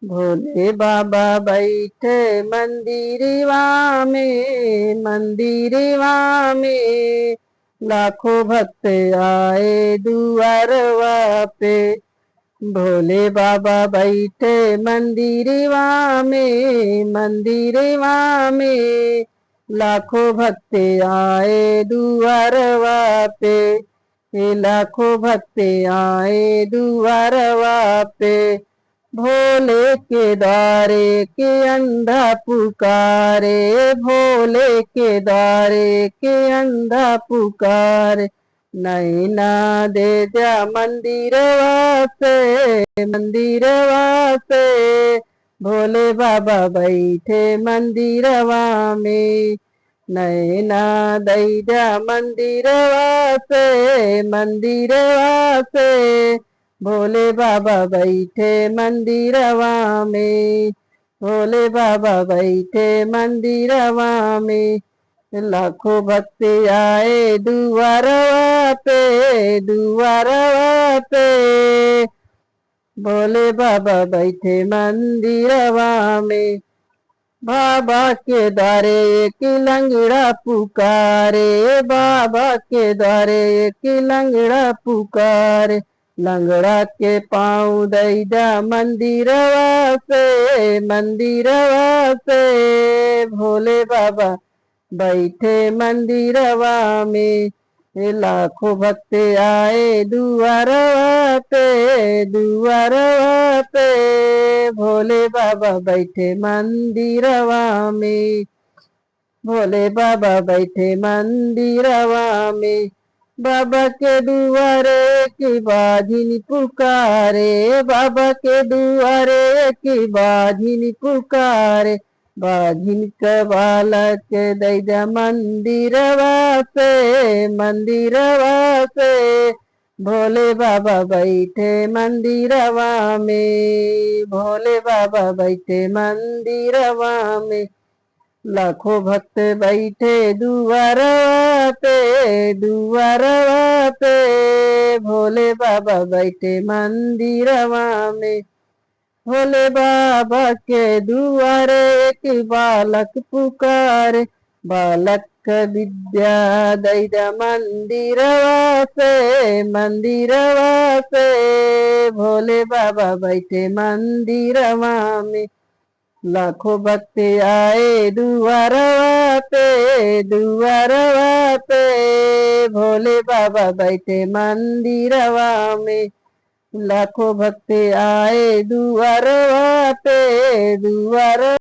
भोले बाबा बैठे मंदिरवा में, मंदिरवा में लाखों भक्त आए दुआरवा पे। भोले बाबा बैठे मंदिरवा में, मंदिरवा में लाखों भक्त आए दुआरवा पे। ये लाखों भक्त आए दुआरवा पे। भोले के द्वारे के अंधा पुकारे, भोले के द्वारे के अंधा पुकारे। नैना दे जा मंदिरवा से, मंदिरवा से भोले बाबा बैठे मंदिरवा में। नैना दे जा मंदिरवा से, मंदिरवा से भोले बाबा बैठे मंदिरवा में। भोले बाबा बैठे मंदिरवा में। लाखों भक्त आए दुआरवा पे, दुआरवा पे भोले बाबा बैठे मंदिरवा में। बाबा के द्वारे एक लंगड़ा पुकारे, बाबा के द्वारे एक लंगड़ा पुकारे। लंगड़ा के पाँव दैजा मंदिरवा से, मंदिरवा से भोले बाबा बैठे मंदिरवा में। लाखों भक्त आए दुआरवा पे, दुआरवा पे भोले बाबा बैठे मंदिरवा में। भोले बाबा बैठे मंदिरवा में। बाबा के दुआरे की बाझिन पुकारे, बाबा के दुआरे की बाझिन पुकारे। बाझिन का बालक दैजा मंदिरवा से, मंदिरवा से भोले बाबा बैठे मंदिरवा में। भोले बाबा बैठे मंदिरवा में। लाखों भक्त बैठे दुआरवा पे, दुआरवा पे भोले बाबा बैठे मंदिरवा में। भोले बाबा के दुआरे एक बालक पुकारे। बालक विद्या दैजा मंदिरवा से, मंदिरवा से भोले बाबा बैठे मंदिरवा में। लाखों भक्त आए दुआरवा पे, दुआरवा पे भोले बाबा बैठे मंदिरवा में। लाखों भक्त आए दुआरवा पे, दुआर